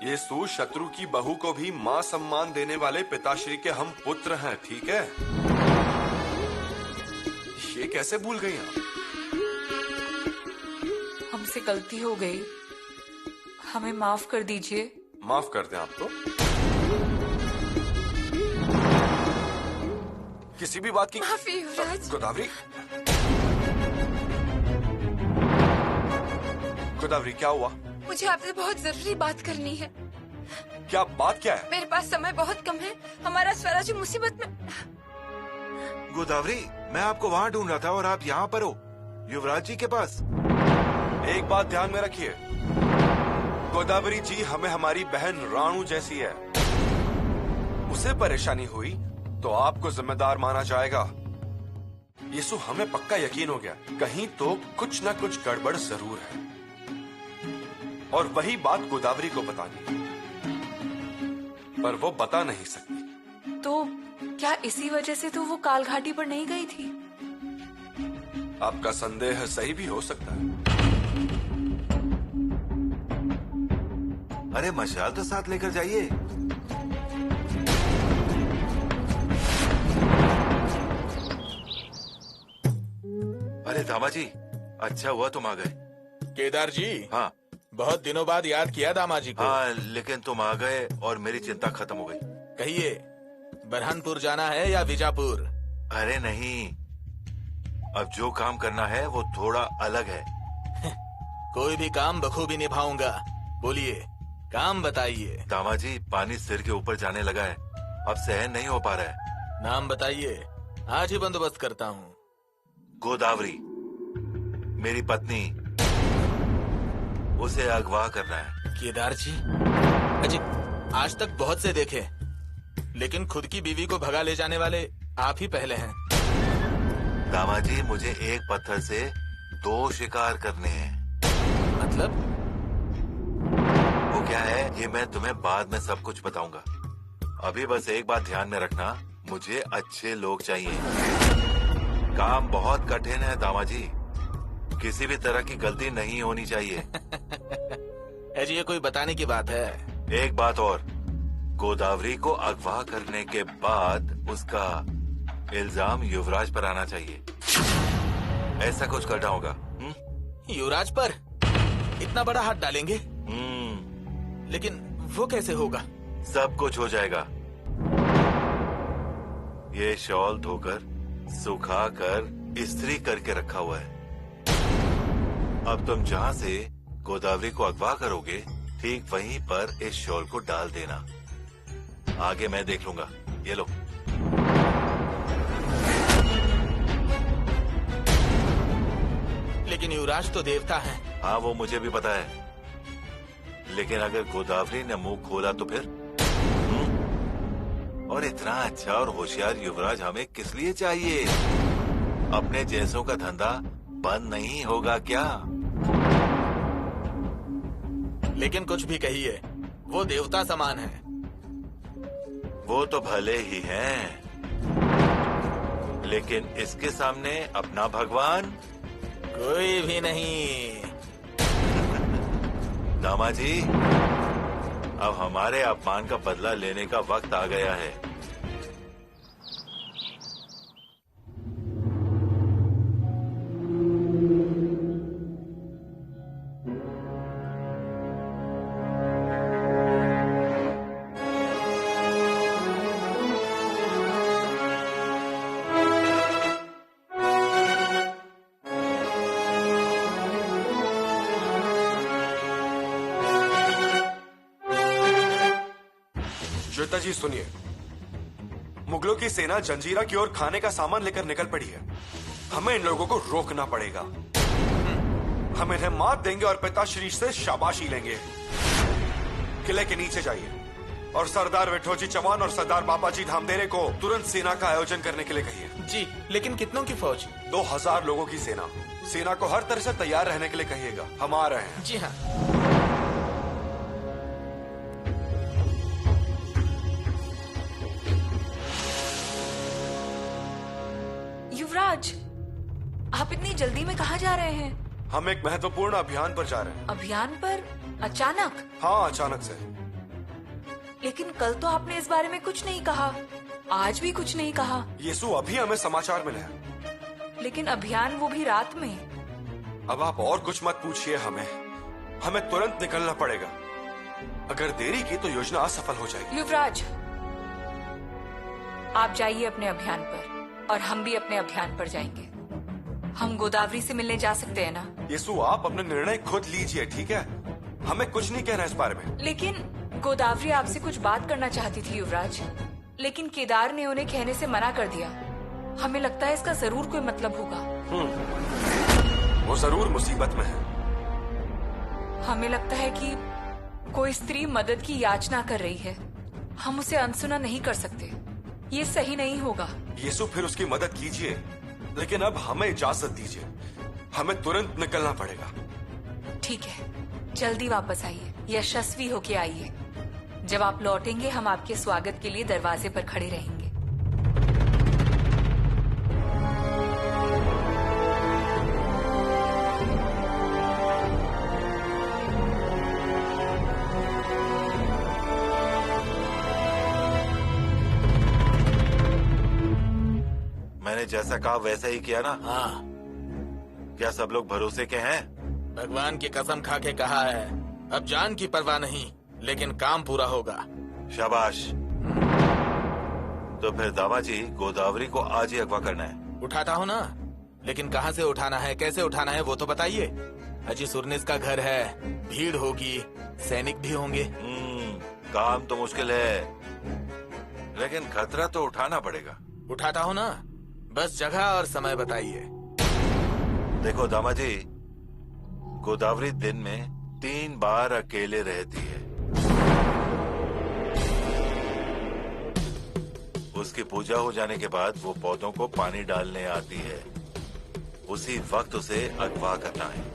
ये शत्रु की बहू को भी मां सम्मान देने वाले पिताश्री के हम पुत्र हैं, ठीक है? ये कैसे भूल गई आप? हमसे गलती हो गई, हमें माफ कर दीजिए। माफ कर दें आपको? किसी भी बात की माफी युवराज। गोदावरी, गोदावरी क्या हुआ? मुझे आपसे बहुत जरूरी बात करनी है। क्या बात क्या है? मेरे पास समय बहुत कम है, हमारा स्वराज मुसीबत में। गोदावरी, मैं आपको वहाँ ढूंढ रहा था और आप यहाँ पर हो, युवराज जी के पास। एक बात ध्यान में रखिए, गोदावरी जी हमें हमारी बहन राणू जैसी है। उसे परेशानी हुई तो आपको जिम्मेदार माना जाएगा। यीशु, हमें पक्का यकीन हो गया कहीं तो कुछ न कुछ गड़बड़ जरूर है, और वही बात गोदावरी को बतानी, पर वो बता नहीं सकती। तो क्या इसी वजह से तो वो काल घाटी पर नहीं गई थी? आपका संदेह सही भी हो सकता है। अरे मशाल तो साथ लेकर जाइए। अरे दामा जी, अच्छा हुआ तुम आ गए। केदार जी। हाँ, बहुत दिनों बाद याद किया दामाजी को। हाँ, लेकिन तुम आ गए और मेरी चिंता खत्म हो गई। कहिए, बरहानपुर जाना है या विजापुर? अरे नहीं, अब जो काम करना है वो थोड़ा अलग है। कोई भी काम बखूबी निभाऊंगा। बोलिए, काम बताइए। दामाजी, पानी सिर के ऊपर जाने लगा है, अब सहन नहीं हो पा रहा है। नाम बताइए, आज ही बंदोबस्त करता हूँ। गोदावरी, मेरी पत्नी, उसे अगवा करना है। केदार जी, अजी आज तक बहुत से देखे, लेकिन खुद की बीवी को भगा ले जाने वाले आप ही पहले हैं। दामाजी, मुझे एक पत्थर से 2 शिकार करने हैं। मतलब? वो क्या है ये मैं तुम्हें बाद में सब कुछ बताऊंगा। अभी बस एक बात ध्यान में रखना, मुझे अच्छे लोग चाहिए। काम बहुत कठिन है दामाजी, किसी भी तरह की गलती नहीं होनी चाहिए। अजी ये कोई बताने की बात है? एक बात और, गोदावरी को अगवा करने के बाद उसका इल्जाम युवराज पर आना चाहिए। ऐसा कुछ करना होगा। युवराज पर इतना बड़ा हाथ डालेंगे? लेकिन वो कैसे होगा? सब कुछ हो जाएगा। ये शॉल धोकर सुखा कर इस्त्री करके रखा हुआ है। अब तुम जहाँ से गोदावरी को अगवा करोगे, ठीक वहीं पर इस शॉल को डाल देना। आगे मैं देख लूंगा। ये लो। लेकिन युवराज तो देवता है। हाँ, वो मुझे भी पता है, लेकिन अगर गोदावरी ने मुंह खोला तो फिर? और इतना अच्छा और होशियार युवराज हमें किस लिए चाहिए? अपने जैसों का धंधा बंद नहीं होगा क्या? लेकिन कुछ भी कहिए, वो देवता समान है। वो तो भले ही हैं, लेकिन इसके सामने अपना भगवान कोई भी नहीं। दामाजी, अब हमारे अपमान का बदला लेने का वक्त आ गया है। श्वेता जी सुनिए, मुगलों की सेना जंजीरा की ओर खाने का सामान लेकर निकल पड़ी है। हमें इन लोगों को रोकना पड़ेगा। हम इन्हें मात देंगे और पिताश्री से शाबाशी लेंगे। किले के नीचे जाइए और सरदार विठोजी चौहान और सरदार बाबाजी धामदेरे को तुरंत सेना का आयोजन करने के लिए कहिए। जी, लेकिन कितनों की फौज? 2000 लोगों की सेना। सेना को हर तरह से तैयार रहने के लिए कहिएगा। हम आ रहे हैं। जी हाँ। युवराज, आप इतनी जल्दी में कहाँ जा रहे हैं? हम एक महत्वपूर्ण अभियान पर जा रहे हैं। अभियान पर? अचानक? हाँ, अचानक से। लेकिन कल तो आपने इस बारे में कुछ नहीं कहा, आज भी कुछ नहीं कहा। यीशु, अभी हमें समाचार मिले हैं। लेकिन अभियान वो भी रात में। अब आप और कुछ मत पूछिए हमें तुरंत निकलना पड़ेगा। अगर देरी की तो योजना असफल हो जाएगी। युवराज, आप जाइए अपने अभियान पर और हम भी अपने अभियान पर जाएंगे। हम गोदावरी से मिलने जा सकते हैं ना? यीशु, आप अपने निर्णय खुद लीजिए, ठीक है? हमें कुछ नहीं कहना इस बारे में। लेकिन गोदावरी आपसे कुछ बात करना चाहती थी युवराज, लेकिन केदार ने उन्हें कहने से मना कर दिया। हमें लगता है इसका जरूर कोई मतलब होगा। वो जरूर मुसीबत में है। हमें लगता है कि कोई स्त्री मदद की याचना कर रही है। हम उसे अनसुना नहीं कर सकते, ये सही नहीं होगा। यीशु, फिर उसकी मदद कीजिए, लेकिन अब हमें इजाजत दीजिए। हमें तुरंत निकलना पड़ेगा। ठीक है, जल्दी वापस आइए, यशस्वी होके आइए। जब आप लौटेंगे हम आपके स्वागत के लिए दरवाजे पर खड़े रहेंगे। मैंने जैसा कहा वैसा ही किया ना? हाँ, क्या सब लोग भरोसे के हैं? भगवान की कसम खा के कहा है। अब जान की परवाह नहीं, लेकिन काम पूरा होगा। शाबाश। तो फिर दावा जी, गोदावरी को आज ही अगवा करना है। उठाता हूँ ना, लेकिन कहाँ से उठाना है, कैसे उठाना है वो तो बताइए। अजी सुरनिस का घर है, भीड़ होगी, सैनिक भी होंगे। काम तो मुश्किल है, लेकिन खतरा तो उठाना पड़ेगा। उठाता हूँ ना, बस जगह और समय बताइए। देखो दामा जी, गोदावरी दिन में 3 बार अकेले रहती है। उसकी पूजा हो जाने के बाद वो पौधों को पानी डालने आती है। उसी वक्त उसे अगवा करना है।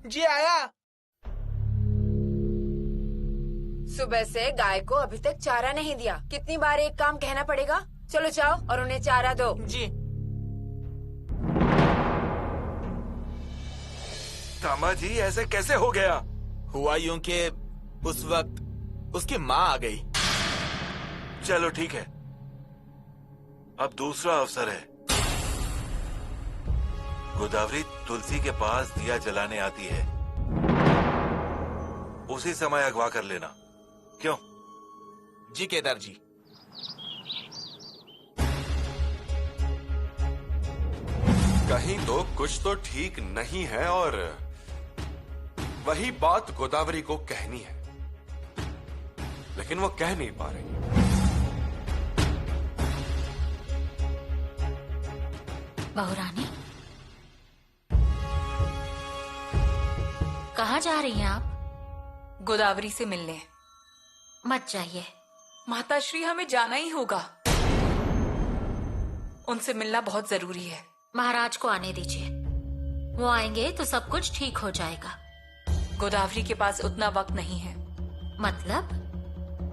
जी आया। सुबह से गाय को अभी तक चारा नहीं दिया। कितनी बार एक काम कहना पड़ेगा? चलो जाओ और उन्हें चारा दो। जी। दामा जी, ऐसे कैसे हो गया? हुआ यूं कि उस वक्त उसकी माँ आ गई। चलो ठीक है, अब दूसरा अवसर है। गोदावरी तुलसी के पास दिया जलाने आती है, उसी समय अगवा कर लेना। क्यों? जी केदार जी। कहीं तो कुछ तो ठीक नहीं है और वही बात गोदावरी को कहनी है, लेकिन वो कह नहीं पा रही। बहुरानी, कहाँ जा रही हैं आप? गोदावरी से मिलने। मत जाइए। माताश्री, हमें जाना ही होगा। उनसे मिलना बहुत जरूरी है। महाराज को आने दीजिए, वो आएंगे तो सब कुछ ठीक हो जाएगा। गोदावरी के पास उतना वक्त नहीं है। मतलब?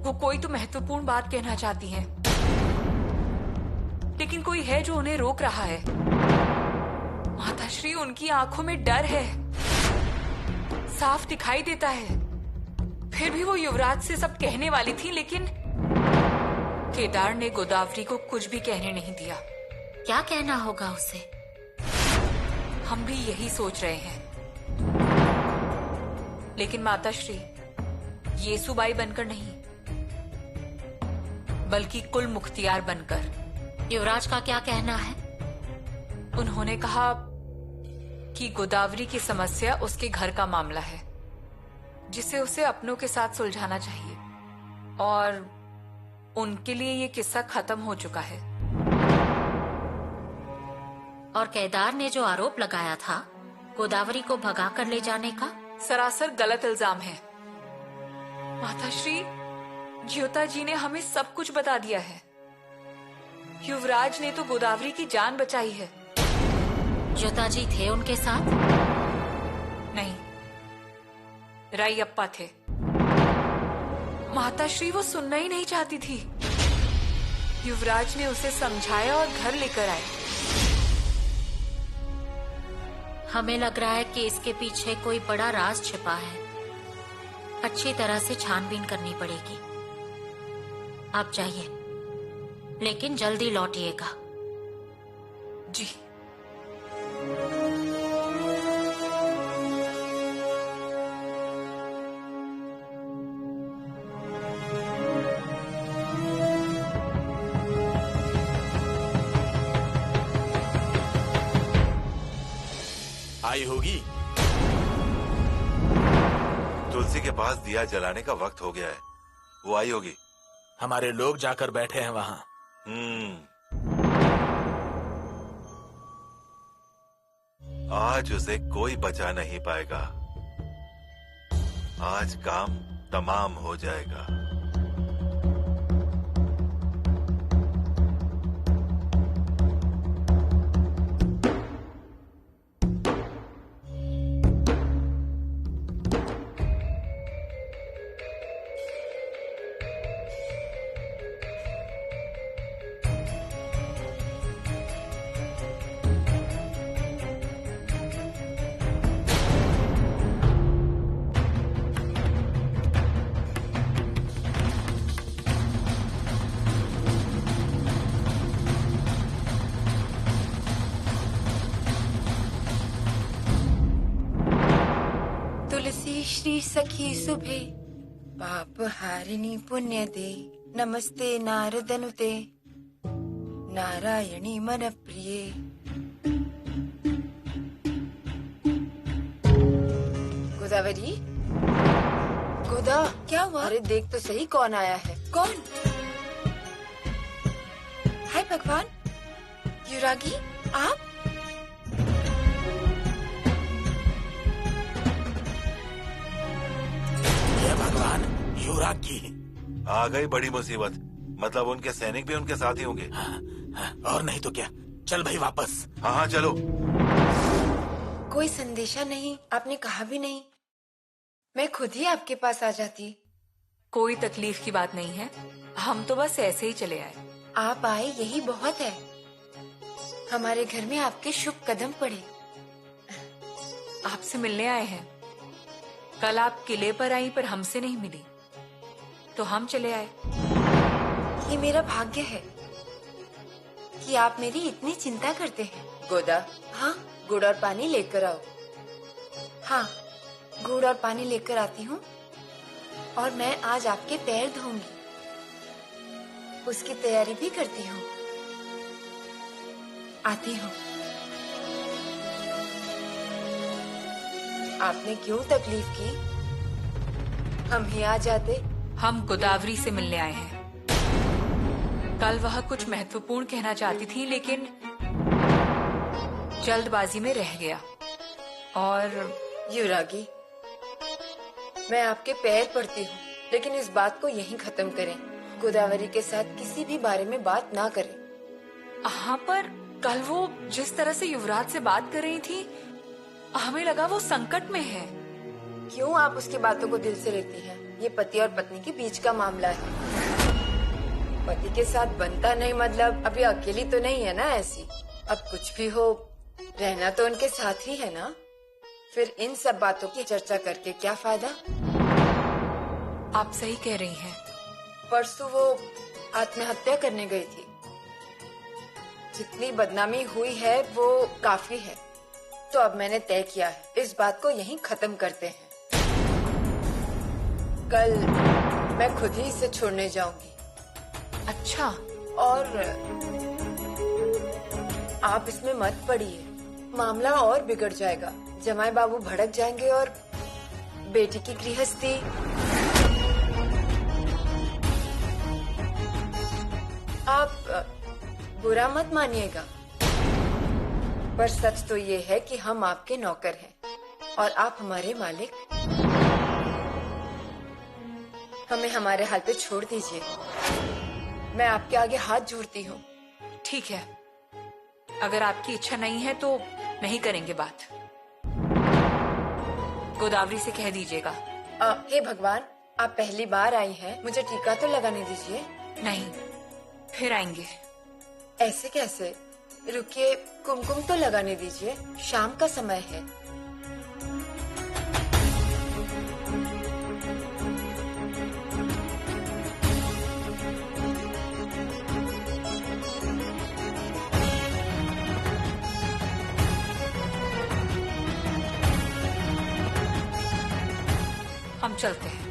वो कोई तो महत्वपूर्ण बात कहना चाहती हैं, लेकिन कोई है जो उन्हें रोक रहा है। माताश्री, उनकी आंखों में डर है, साफ दिखाई देता है। फिर भी वो युवराज से सब कहने वाली थी, लेकिन केदार ने गोदावरी को कुछ भी कहने नहीं दिया। क्या कहना होगा उसे? हम भी यही सोच रहे हैं, लेकिन माताश्री, येसुबाई बनकर नहीं, बल्कि कुल मुख्तियार बनकर। युवराज का क्या कहना है? उन्होंने कहा कि गोदावरी की समस्या उसके घर का मामला है, जिसे उसे अपनों के साथ सुलझाना चाहिए, और उनके लिए ये किस्सा खत्म हो चुका है। और केदार ने जो आरोप लगाया था गोदावरी को भगा कर ले जाने का, सरासर गलत इल्जाम है। माताश्री, ज्योता जी ने हमें सब कुछ बता दिया है। युवराज ने तो गोदावरी की जान बचाई है। ज्योता जी थे उनके साथ? नहीं, रायप्पा थे। माताश्री, वो सुनना ही नहीं चाहती थी। युवराज ने उसे समझाया और घर लेकर आए। हमें लग रहा है कि इसके पीछे कोई बड़ा राज छिपा है। अच्छी तरह से छानबीन करनी पड़ेगी। आप जाइए, लेकिन जल्दी लौटिएगा। जी। आई होगी। तुलसी के पास दिया जलाने का वक्त हो गया है, वो आई होगी। हमारे लोग जाकर बैठे हैं वहाँ। आज उसे कोई बचा नहीं पाएगा। आज काम तमाम हो जाएगा। तुलसी श्री सखी सुभे, पाप हारिणी पुण्य दे, नमस्ते नारदनुते, नारायणी मन प्रिये। गोदावरी, गोदा, क्या हुआ? अरे देख तो सही कौन आया है। कौन? हाय भगवान, युवरागी आप? भगवान, युवरागी। आ गई बड़ी मुसीबत। मतलब उनके सैनिक भी उनके साथ ही होंगे। और नहीं तो क्या। चल भाई वापस। हाँ हाँ चलो। कोई संदेशा नहीं, आपने कहा भी नहीं। मैं खुद ही आपके पास आ जाती। कोई तकलीफ की बात नहीं है, हम तो बस ऐसे ही चले आए। आप आए यही बहुत है। हमारे घर में आपके शुभ कदम पड़े। आपसे मिलने आए हैं। कल आप किले पर आई पर हमसे नहीं मिली, तो हम चले आए। ये मेरा भाग्य है कि आप मेरी इतनी चिंता करते हैं। गोदा, हाँ, गुड़ और पानी लेकर आओ। हाँ, गुड़ और पानी लेकर आती हूँ, और मैं आज आपके पैर धोऊंगी। उसकी तैयारी भी करती हूँ। आती हूँ। आपने क्यों तकलीफ की? हम ही आ जाते। हम गोदावरी से मिलने आए हैं। कल वह कुछ महत्वपूर्ण कहना चाहती थी, लेकिन जल्दबाजी में रह गया। और युवरागी, मैं आपके पैर पड़ती हूँ, लेकिन इस बात को यहीं खत्म करें। गोदावरी के साथ किसी भी बारे में बात ना करें। हाँ, पर कल वो जिस तरह से युवराज से बात कर रही थी, हमें लगा वो संकट में है। क्यों आप उसकी बातों को दिल से लेती हैं? ये पति और पत्नी के बीच का मामला है। पति के साथ बनता नहीं मतलब अभी अकेली तो नहीं है ना ऐसी। अब कुछ भी हो, रहना तो उनके साथ ही है ना। फिर इन सब बातों की चर्चा करके क्या फायदा? आप सही कह रही हैं। परसों वो आत्महत्या करने गई थी। जितनी बदनामी हुई है वो काफी है। तो अब मैंने तय किया है, इस बात को यहीं खत्म करते हैं। कल मैं खुद ही इसे छोड़ने जाऊंगी। अच्छा। और आप इसमें मत पड़िए, मामला और बिगड़ जाएगा। जमाई बाबू भड़क जाएंगे और बेटी की गृहस्थी। आप बुरा मत मानिएगा, पर सच तो ये है कि हम आपके नौकर हैं और आप हमारे मालिक। हमें हमारे हाल पे छोड़ दीजिए। मैं आपके आगे हाथ जोड़ती हूँ। ठीक है, अगर आपकी इच्छा नहीं है तो नहीं करेंगे बात। गोदावरी से कह दीजिएगा। हे भगवान, आप पहली बार आई हैं, मुझे टीका तो लगाने दीजिए। नहीं, फिर आएंगे। ऐसे कैसे? रुकिए, कुमकुम तो लगाने दीजिए, शाम का समय है। हम चलते हैं।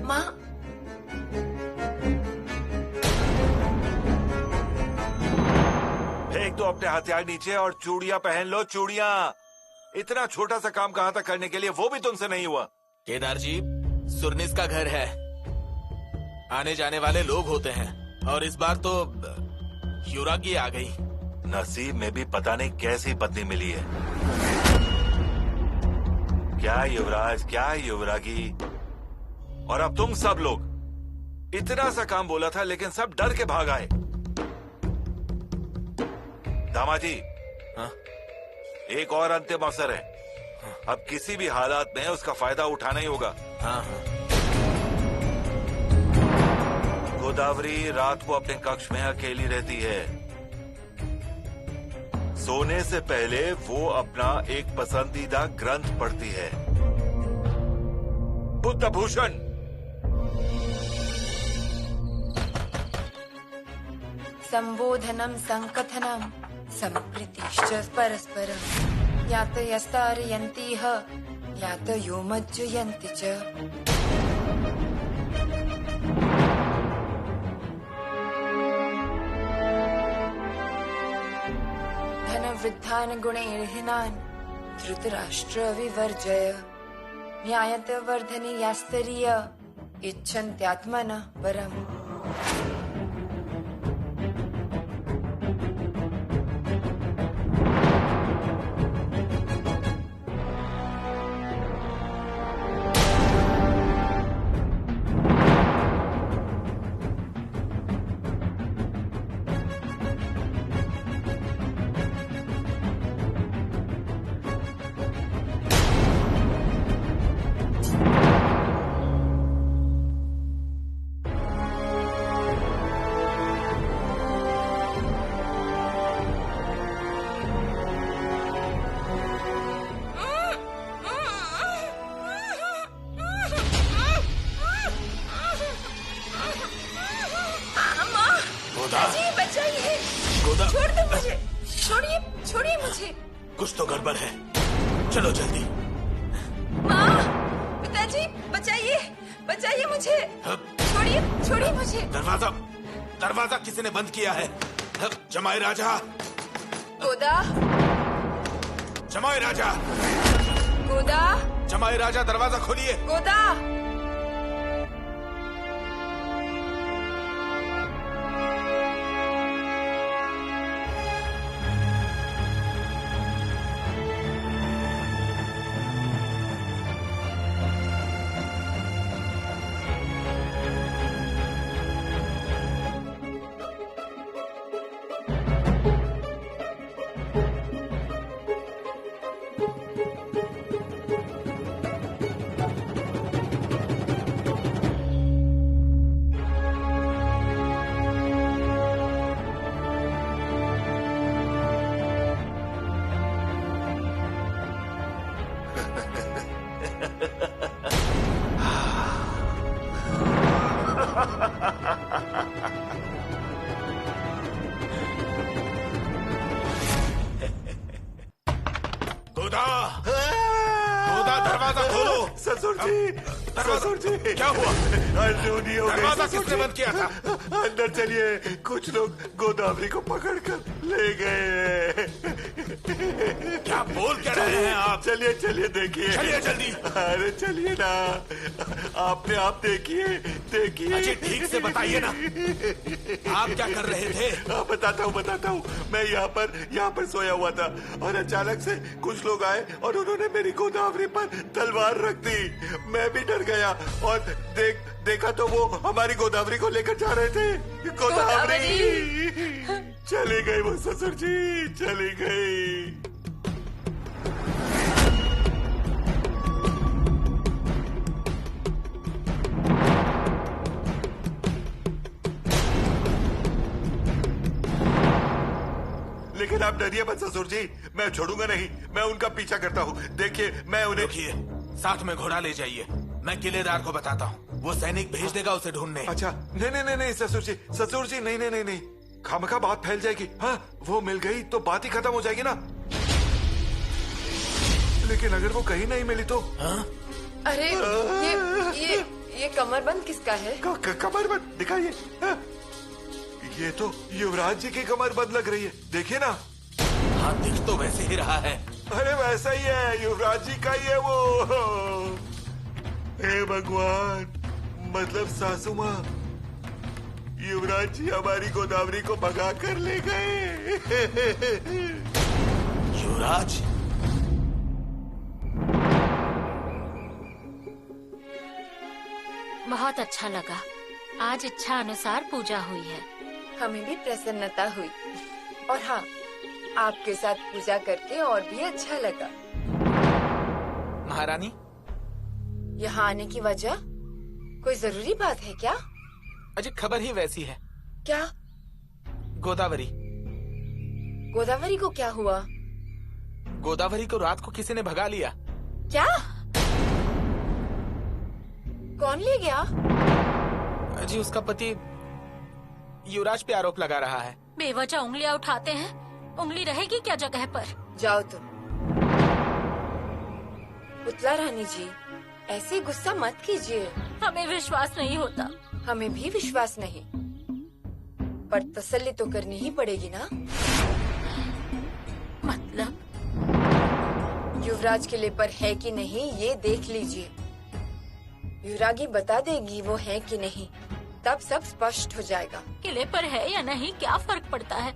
माँ, फेंक दो अपने हथियार नीचे और चूड़ियां पहन लो, चूड़ियां। इतना छोटा सा काम कहाँ तक करने के लिए, वो भी तुमसे नहीं हुआ। केदार जी, सुरनिस का घर है, आने जाने वाले लोग होते हैं, और इस बार तो युवरागी आ गई। नसीब में भी पता नहीं कैसी पत्नी मिली है। क्या युवराज, क्या युवरागी, और अब तुम सब लोग। इतना सा काम बोला था लेकिन सब डर के भाग आए। दामाजी, हाँ? एक और अंतिम अवसर है। अब किसी भी हालात में उसका फायदा उठाना ही होगा। हाँ हाँ। गोदावरी रात को अपने कक्ष में अकेली रहती है। सोने से पहले वो अपना एक पसंदीदा ग्रंथ पढ़ती है, बुद्ध भूषण। संबोधनम संकथनम संप्रीतिश्च परस्परम यात यस्तारयन्ति ह यात योमज्जयन्ति च। धनवृद्धान् गुणैर्हीनान् धृतराष्ट्र विवर्जय न्यायत वर्धने यास्तरीय इच्छन्त्यात्मनः परम्। छोड़ दो मुझे, छोड़िए, छोड़िए मुझे। कुछ तो गड़बड़ है, चलो जल्दी। माँ, पिताजी, बचाइए, बचाइए मुझे। छोड़िए, छोड़िए मुझे। दरवाजा, दरवाजा किसी ने बंद किया है। जमाई राजा, गोदा, जमाई राजा, गोदा, जमाई राजा, दरवाजा खोलिए। गोदा। ससुर जी, ससुर जी, क्या हुआ? अनहोनी हो गई दरवाजा ससुर किसने जी। बंद किया था? अंदर चलिए, कुछ लोग गोदावरी को पकड़कर ले गए। क्या बोल क्या रहे हैं आप? चलिए चलिए देखिए। चलिए जल्दी। अरे चलिए ना, आपने आप देखिए देखिए। अजय ठीक से बताइए ना, आप क्या कर रहे थे? बताता हूँ। मैं यहाँ पर सोया हुआ था और अचानक से कुछ लोग आए और उन्होंने मेरी गोदावरी पर तलवार रख दी। मैं भी डर गया और देखा तो वो हमारी गोदावरी को लेकर जा रहे थे। गोदावरी चली गई वो ससुर जी, चली गई। लेकिन आप डरिए मत ससुर जी, मैं छोड़ूंगा नहीं। मैं उनका पीछा करता हूँ। देखिए मैं उन्हें। देखिए, साथ में घोड़ा ले जाइए, मैं किलेदार को बताता हूँ, वो सैनिक भेज देगा उसे ढूंढने। अच्छा नहीं ससुर जी नहीं, खामखा बात फैल जाएगी। हाँ, वो मिल गई तो बात ही खत्म हो जाएगी ना। लेकिन अगर वो कहीं नहीं मिली तो? हाँ? अरे ये कमरबंद किसका है? कमरबंद दिखाइए। हाँ? ये तो युवराज जी की कमरबंद लग रही है, देखिए ना। हाँ, दिख तो वैसे ही रहा है। अरे वैसा ही है, युवराज जी का ही है वो। हे भगवान, मतलब सासू माँ, युवराज जी हमारी गोदावरी को भगा कर ले गए। युवराज? बहुत अच्छा लगा, आज इच्छा अनुसार पूजा हुई है। हमें भी प्रसन्नता हुई और हाँ, आपके साथ पूजा करके और भी अच्छा लगा। महारानी, यहाँ आने की वजह कोई जरूरी बात है क्या? अजय खबर ही वैसी है। क्या? गोदावरी को क्या हुआ? गोदावरी को रात को किसी ने भगा लिया। क्या? कौन ले गया? अजय, उसका पति युवराज पे आरोप लगा रहा है। बेवजह उंगलियां उठाते हैं, उंगली रहेगी क्या जगह पर? जाओ तुम। पुतला रानी जी, ऐसे गुस्सा मत कीजिए। हमें विश्वास नहीं होता। हमें भी विश्वास नहीं, पर तसल्ली तो करनी ही पड़ेगी ना। मतलब? युवराज किले पर है कि नहीं ये देख लीजिए। युवरागी बता देगी वो है कि नहीं, तब सब स्पष्ट हो जाएगा। किले पर है या नहीं क्या फर्क पड़ता है?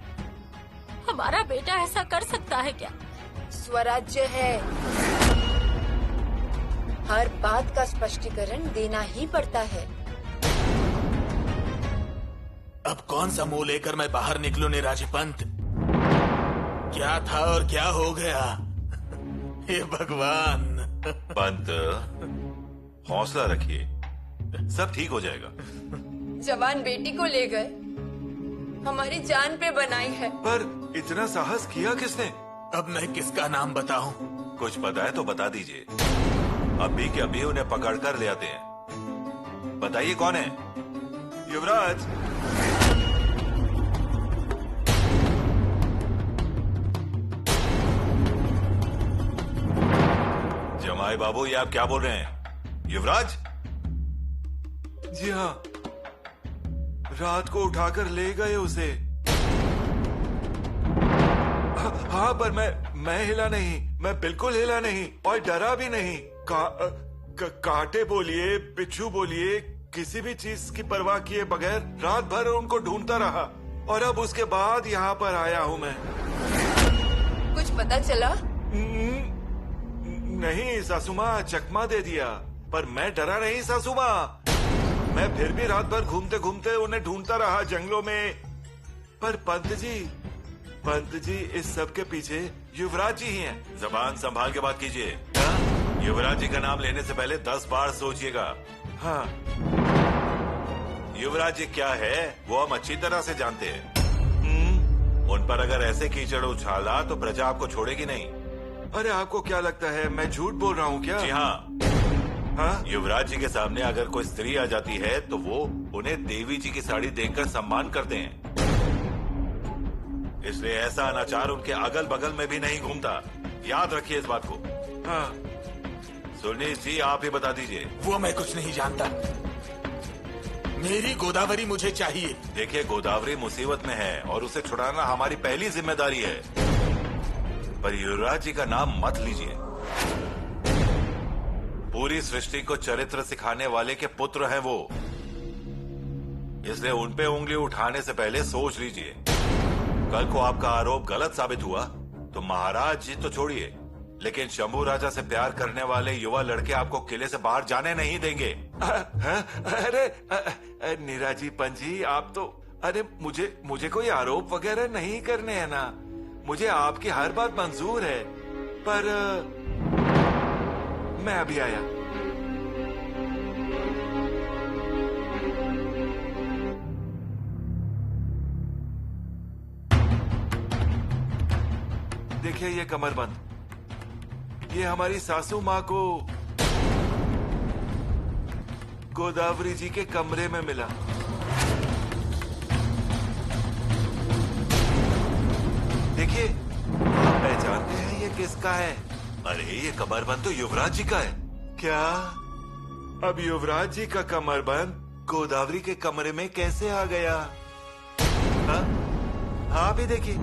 हमारा बेटा ऐसा कर सकता है क्या? स्वराज्य है, हर बात का स्पष्टीकरण देना ही पड़ता है। अब कौन सा मुंह लेकर मैं बाहर निकलूं निराजी पंत? क्या था और क्या हो गया? हे भगवान। पंत, हौसला रखिए, सब ठीक हो जाएगा। जवान बेटी को ले गए, हमारी जान पे बनाई है। पर इतना साहस किया किसने? अब मैं किसका नाम बताऊं? कुछ पता है तो बता दीजिए, अभी के अभी उन्हें पकड़ कर ले आते हैं। बताइए कौन है? युवराज। जमाई बाबू, ये आप क्या बोल रहे हैं? युवराज? जी हाँ, रात को उठाकर ले गए उसे। हाँ, पर मैं हिला नहीं, मैं बिल्कुल हिला नहीं और डरा भी नहीं। कांटे बोलिए, बिच्छू बोलिए, किसी भी चीज की परवाह किए बगैर रात भर उनको ढूंढता रहा और अब उसके बाद यहाँ पर आया हूँ मैं। कुछ पता चला? नहीं सासू माँ, चकमा दे दिया, पर मैं डरा नहीं सासू माँ। मैं फिर भी रात भर घूमते घूमते उन्हें ढूंढता रहा जंगलों में। पर पंत जी, इस सब के पीछे युवराज जी ही हैं। जबान संभाल के बात कीजिए। युवराज जी का नाम लेने से पहले 10 बार सोचिएगा। हाँ, युवराज जी क्या है वो हम अच्छी तरह से जानते हैं। उन पर अगर ऐसे कीचड़ उछाला तो प्रजा आपको छोड़ेगी नहीं। अरे आपको क्या लगता है मैं झूठ बोल रहा हूँ क्या? जी हाँ, युवराज जी के सामने अगर कोई स्त्री आ जाती है तो वो उन्हें देवी जी की साड़ी देखकर सम्मान करते हैं, इसलिए ऐसा अनाचार उनके अगल बगल में भी नहीं घूमता। याद रखिए इस बात को। हाँ, सुनील जी आप ही बता दीजिए। वो मैं कुछ नहीं जानता। मेरी गोदावरी मुझे चाहिए। देखिए गोदावरी मुसीबत में है और उसे छुड़ाना हमारी पहली जिम्मेदारी है, पर युवराज जी का नाम मत लीजिए। पूरी सृष्टि को चरित्र सिखाने वाले के पुत्र हैं वो, इसलिए उन पे उंगली उठाने से पहले सोच लीजिए। कल को आपका आरोप गलत साबित हुआ तो महाराज जी तो छोड़िए, लेकिन शंभू राजा से प्यार करने वाले युवा लड़के आपको किले से बाहर जाने नहीं देंगे। अरे नीराजी पंजी, आप तो अरे मुझे कोई आरोप वगैरह नहीं करने हैं ना। मुझे आपकी हर बात मंजूर है, पर मैं अभी आया। देखिए ये कमरबंद, ये हमारी सासू माँ को गोदावरी जी के कमरे में मिला। देखिए आप पहचानते हैं ये किसका है? अरे ये कमरबंद तो युवराज जी का है। क्या अब युवराज जी का कमरबंद गोदावरी के कमरे में कैसे आ गया? हाँ भी देखिए।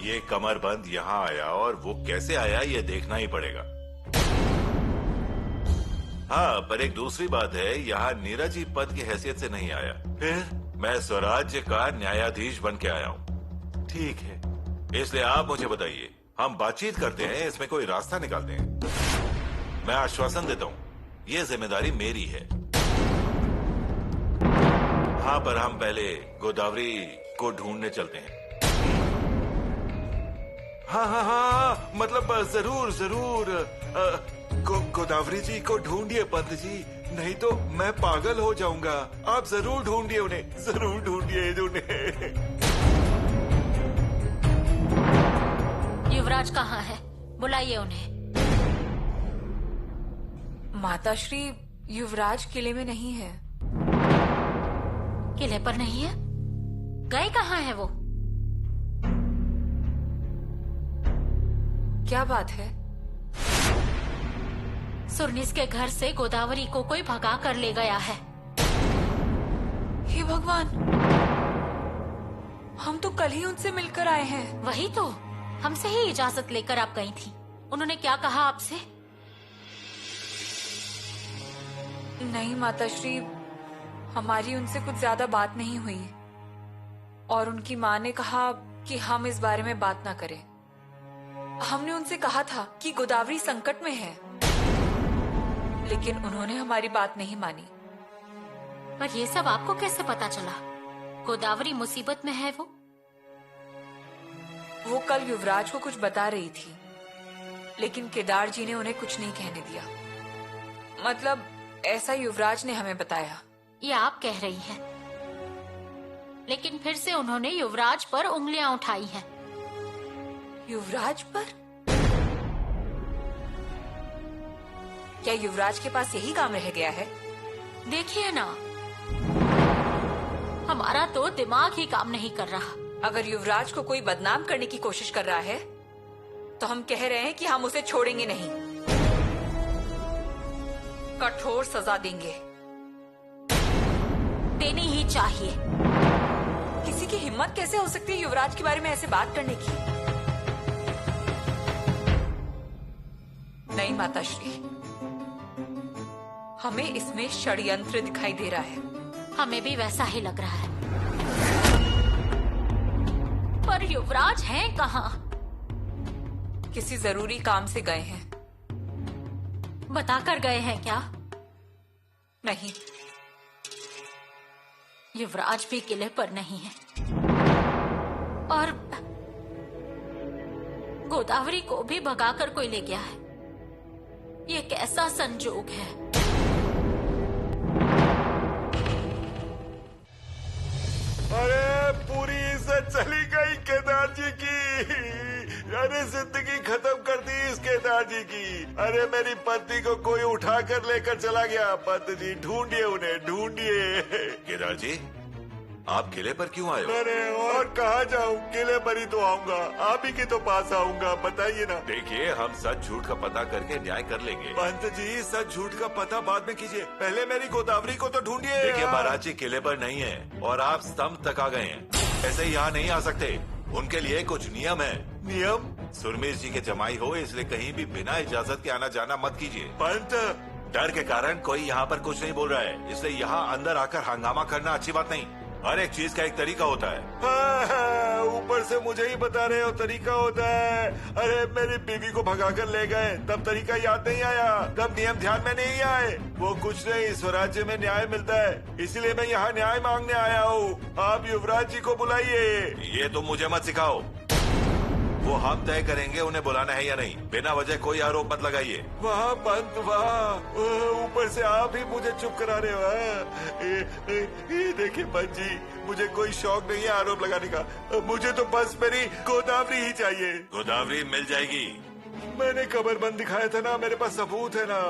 ये कमरबंद यहाँ आया और वो कैसे आया ये देखना ही पड़ेगा। हाँ, पर एक दूसरी बात है, यहाँ नीरज ही पद की हैसियत से नहीं आया। फिर मैं स्वराज्य का न्यायाधीश बन के आया हूँ। ठीक है, इसलिए आप मुझे बताइए, हम बातचीत करते हैं, इसमें कोई रास्ता निकालते हैं। मैं आश्वासन देता हूँ, ये जिम्मेदारी मेरी है। हाँ, पर हम पहले गोदावरी को ढूंढने चलते हैं। हाँ हाँ हाँ, मतलब जरूर। गोदावरी जी को ढूंढिए पंत जी, नहीं तो मैं पागल हो जाऊंगा। आप जरूर ढूंढिए उन्हें, जरूर ढूंढिए उन्हें। युवराज कहाँ है? बुलाइए उन्हें। माताश्री, युवराज किले में नहीं है। किले पर नहीं है? गए कहाँ है वो? क्या बात है? सुरनिस के घर से गोदावरी को कोई भगा कर ले गया है। हे भगवान, हम तो कल ही उनसे मिलकर आए हैं। वही तो, हमसे ही इजाजत लेकर आप गई थी। उन्होंने क्या कहा आपसे? नहीं माताश्री, हमारी उनसे कुछ ज्यादा बात नहीं हुई और उनकी माँ ने कहा कि हम इस बारे में बात ना करें। हमने उनसे कहा था कि गोदावरी संकट में है, लेकिन उन्होंने हमारी बात नहीं मानी। पर ये सब आपको कैसे पता चला? गोदावरी मुसीबत में है वो कल युवराज को कुछ बता रही थी, लेकिन केदार जी ने उन्हें कुछ नहीं कहने दिया। मतलब ऐसा युवराज ने हमें बताया। ये आप कह रही हैं, लेकिन फिर से उन्होंने युवराज पर उंगलियां उठाई हैं। युवराज पर? क्या युवराज के पास यही काम रह गया है? देखिए ना, हमारा तो दिमाग ही काम नहीं कर रहा। अगर युवराज को कोई बदनाम करने की कोशिश कर रहा है, तो हम कह रहे हैं कि हम उसे छोड़ेंगे नहीं, कठोर सजा देंगे। देनी ही चाहिए। किसी की हिम्मत कैसे हो सकती है युवराज के बारे में ऐसे बात करने की? नहीं माताश्री, हमें इसमें षड्यंत्र दिखाई दे रहा है। हमें भी वैसा ही लग रहा है। पर युवराज हैं कहाँ? किसी जरूरी काम से गए हैं। बताकर गए हैं क्या? नहीं। युवराज भी किले पर नहीं है और गोदावरी को भी भगाकर कोई ले गया है। ये कैसा संजोग है? अरे पूरी इज्जत चली गई केदार जी की। अरे जिंदगी खत्म कर दी इस केदार जी की। अरे मेरी पत्नी को कोई उठा कर लेकर चला गया। पंत जी ढूंढिए उन्हें, ढूंढिए। केदार जी, आप किले पर क्यों आए हो? अरे और कहाँ जाऊँ, किले पर ही तो आऊँगा, आप ही के तो पास आऊँगा, बताइए ना। देखिए, हम सच झूठ का पता करके न्याय कर लेंगे। पंत जी, सच झूठ का पता बाद में कीजिए, पहले मेरी गोदावरी को तो ढूंढिए। देखिए, महाराज जी किले पर नहीं है और आप स्तंभ तक आ गए हैं। ऐसे यहाँ नहीं आ सकते, उनके लिए कुछ नियम है। नियम? सुरमेश जी के जमाई हो, इसलिए कहीं भी बिना इजाजत के आना जाना मत कीजिए। पंत, डर के कारण कोई यहाँ पर कुछ नहीं बोल रहा है, इसलिए यहाँ अंदर आकर हंगामा करना अच्छी बात नहीं। हर एक चीज का एक तरीका होता है। हाँ, ऊपर से मुझे ही बता रहे हो तरीका होता है। अरे मेरी बीवी को भगा कर ले गए, तब तरीका याद नहीं आया, तब नियम ध्यान में नहीं आए। वो कुछ नहीं, स्वराज्य में न्याय मिलता है, इसीलिए मैं यहाँ न्याय मांगने आया हूँ। आप युवराज जी को बुलाइए। ये तुम मुझे मत सिखाओ, वो हम तय करेंगे उन्हें बुलाना है या नहीं। बिना वजह कोई आरोप मत लगाइए। वाह पंत वाह, ऊपर से आप ही मुझे चुप करा रहे हो। ये देखिए पंत जी, मुझे कोई शौक नहीं है आरोप लगाने का, मुझे तो बस मेरी गोदावरी ही चाहिए। गोदावरी मिल जाएगी। मैंने कमरबंद दिखाया था ना, मेरे पास सबूत है ना।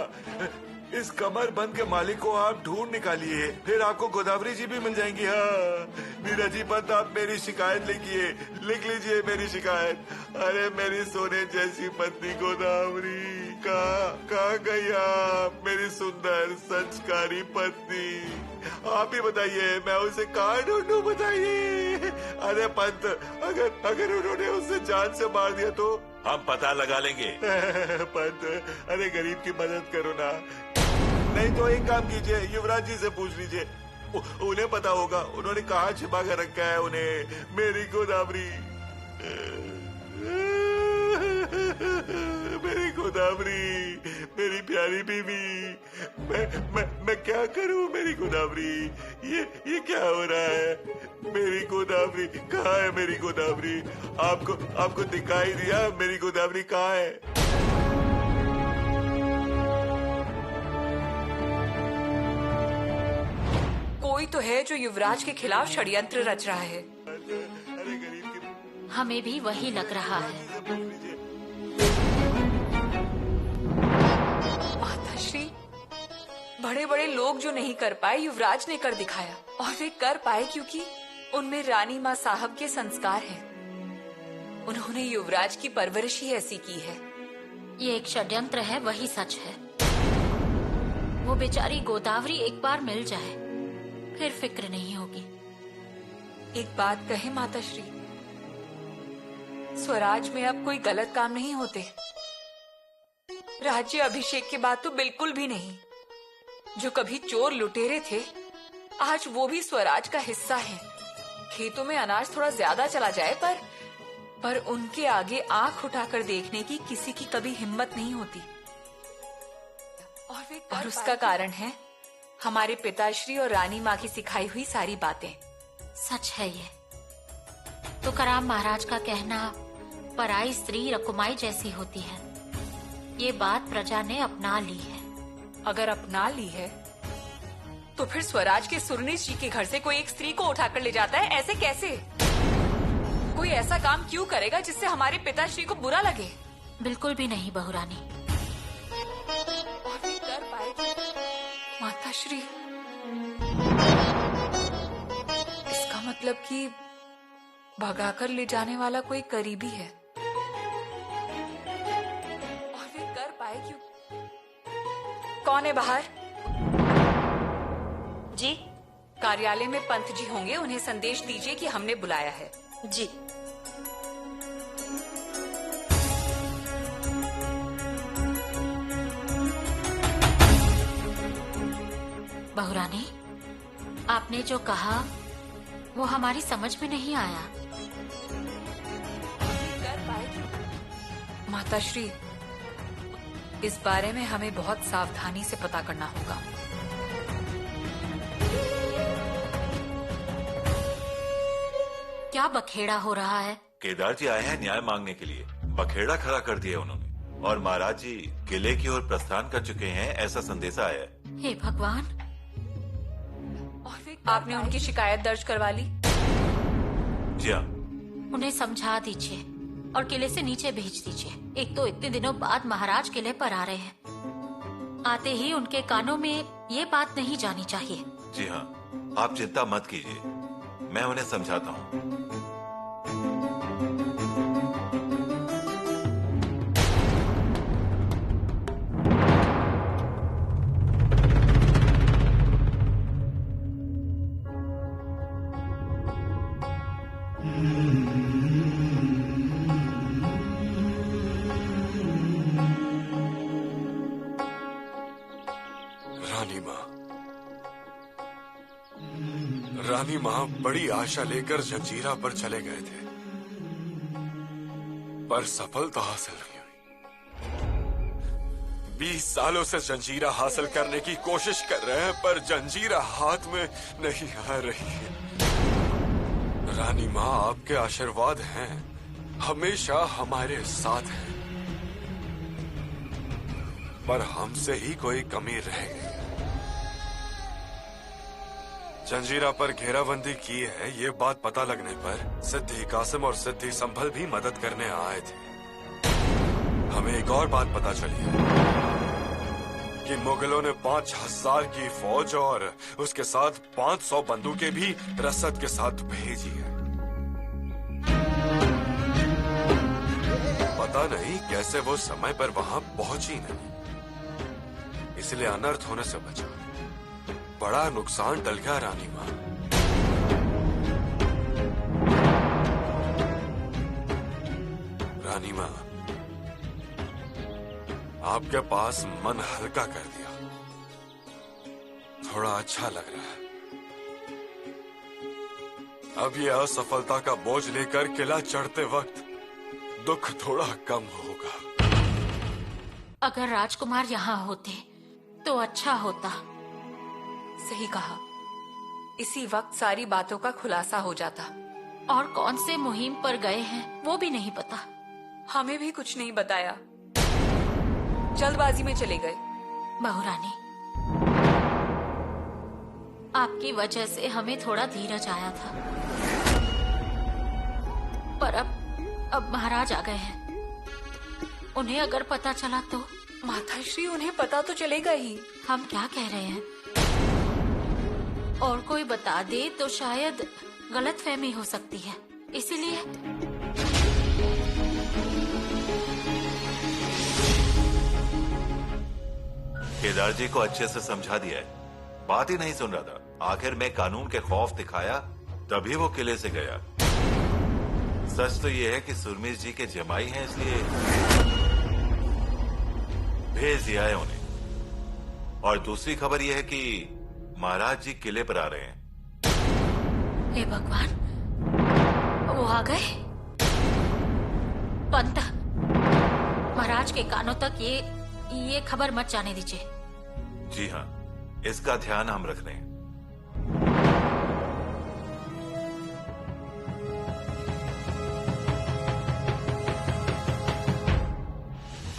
इस कमरबंद के मालिक को आप ढूंढ निकालिए, फिर आपको गोदावरी जी भी मिल जाएंगी। हाँ नीरज जी, पंत आप मेरी शिकायत लिख लीजिए मेरी शिकायत। अरे मेरी सोने जैसी पत्नी गोदावरी, कहाँ गई आप, मेरी सुंदर संस्कारी पत्नी? आप ही बताइए, मैं उसे कहाँ ढूंढूं, बताइए। अरे पंत, अगर उन्होंने उसे जान से मार दिया तो? हम पता लगा लेंगे। पंत, अरे गरीब की मदद करो ना। नहीं तो एक काम कीजिए, युवराज जी से पूछ लीजिए, उन्हें पता होगा, उन्होंने कहाँ छिपा कर रखा है उन्हें मेरी गोदावरी। मेरी गोदावरी, मेरी प्यारी बीवी, मैं क्या करूं मेरी गोदावरी? ये क्या हो रहा है? मेरी गोदावरी कहाँ है? मेरी गोदावरी आपको दिखाई दिया? मेरी गोदावरी कहाँ है? कोई तो है जो युवराज के खिलाफ षड्यंत्र रच रहा है। अरे गरीब की, हमें भी वही लग रहा है। माताश्री, बड़े बड़े लोग जो नहीं कर पाए, युवराज ने कर दिखाया, और वे कर पाए क्योंकि उनमें रानी माँ साहब के संस्कार हैं। उन्होंने युवराज की परवरिश ही ऐसी की है। ये एक षड्यंत्र है, वही सच है। वो बेचारी गोदावरी एक बार मिल जाए, फिर फिक्र नहीं होगी। एक बात कहे माताश्री, स्वराज में अब कोई गलत काम नहीं होते। राज्य अभिषेक के बाद तो बिल्कुल भी नहीं। जो कभी चोर लुटेरे थे, आज वो भी स्वराज का हिस्सा है। खेतों में अनाज थोड़ा ज्यादा चला जाए, पर उनके आगे आंख उठाकर देखने की किसी की कभी हिम्मत नहीं होती। और उसका कारण है हमारे पिताश्री और रानी माँ की सिखाई हुई सारी बातें। सच है ये। तुकाराम महाराज का कहना, पराई स्त्री रकुमाई जैसी होती है। ये बात प्रजा ने अपना ली है। अगर अपना ली है तो फिर स्वराज के सुरनीश जी के घर से कोई एक स्त्री को उठाकर ले जाता है, ऐसे कैसे? कोई ऐसा काम क्यों करेगा जिससे हमारे पिताश्री को बुरा लगे? बिल्कुल भी नहीं बहुरानी। और वे कर पाएगी माताश्री। इसका मतलब कि भगाकर ले जाने वाला कोई करीबी है, और वे कर पाए क्यों? कौन है बाहर? जी कार्यालय में पंत जी होंगे, उन्हें संदेश दीजिए कि हमने बुलाया है। जी। बहुरानी, आपने जो कहा वो हमारी समझ में नहीं आया। कर पाए क्यों? माताश्री, इस बारे में हमें बहुत सावधानी से पता करना होगा। क्या बखेड़ा हो रहा है? केदार जी आए हैं न्याय मांगने के लिए। बखेड़ा खड़ा कर दिया उन्होंने, और महाराज जी किले की ओर प्रस्थान कर चुके हैं, ऐसा संदेशा आया है। हे भगवान! आपने उनकी शिकायत दर्ज करवा ली? जी हाँ। उन्हें समझा दीजिए और किले से नीचे भेज दीजिए। एक तो इतने दिनों बाद महाराज किले पर आ रहे हैं, आते ही उनके कानों में ये बात नहीं जानी चाहिए। जी हाँ, आप चिंता मत कीजिए, मैं उन्हें समझाता हूँ। रानी माँ बड़ी आशा लेकर जंजीरा पर चले गए थे, पर सफलता हासिल नहीं हुई। 20 सालों से जंजीरा हासिल करने की कोशिश कर रहे हैं, पर जंजीरा हाथ में नहीं आ रही है। रानी माँ, आपके आशीर्वाद हैं, हमेशा हमारे साथ हैं, पर हमसे ही कोई कमी रह गई। जंजीरा पर घेराबंदी की है, ये बात पता लगने पर सिद्धि कासिम और सिद्धि संभल भी मदद करने आए थे। हमें एक और बात पता चली है कि मुगलों ने 5000 की फौज और उसके साथ 500 बंदूकें भी रसद के साथ भेजी है। पता नहीं कैसे वो समय पर वहां पहुंची नहीं, इसलिए अनर्थ होने से बचा। बड़ा नुकसान टल गया रानी माँ। रानी माँ, आपके पास मन हल्का कर दिया, थोड़ा अच्छा लग रहा है। अब ये असफलता का बोझ लेकर किला चढ़ते वक्त दुख थोड़ा कम होगा। अगर राजकुमार यहाँ होते तो अच्छा होता। सही कहा, इसी वक्त सारी बातों का खुलासा हो जाता। और कौन से मुहिम पर गए हैं वो भी नहीं पता। हमें भी कुछ नहीं बताया, जल्दबाजी में चले गए। बहुरानी, आपकी वजह से हमें थोड़ा धीरज आया था, पर अब महाराज आ गए हैं। उन्हें अगर पता चला तो? माताश्री, उन्हें पता तो चलेगा ही। हम क्या कह रहे हैं, और कोई बता दे तो शायद गलतफहमी हो सकती है, इसीलिए। केदार जी को अच्छे से समझा दिया है, बात ही नहीं सुन रहा था। आखिर में कानून के खौफ दिखाया, तभी वो किले से गया। सच तो ये है कि सुरमीर जी के जमाई हैं, इसलिए भेज दिया है उन्हें। और दूसरी खबर यह है कि महाराज जी किले पर आ रहे हैं। हे भगवान, वो आ गए। पंत, महाराज के कानों तक ये खबर मत जाने दीजिए। जी हाँ, इसका ध्यान हम रख रहे हैं।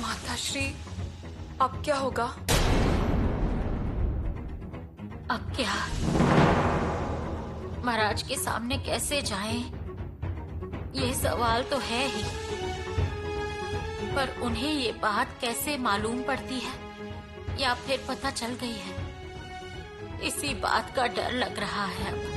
माताश्री, अब क्या होगा? अब क्या? महाराज के सामने कैसे जाएं? ये सवाल तो है ही, पर उन्हें ये बात कैसे मालूम पड़ती है, या फिर पता चल गई है? इसी बात का डर लग रहा है अब।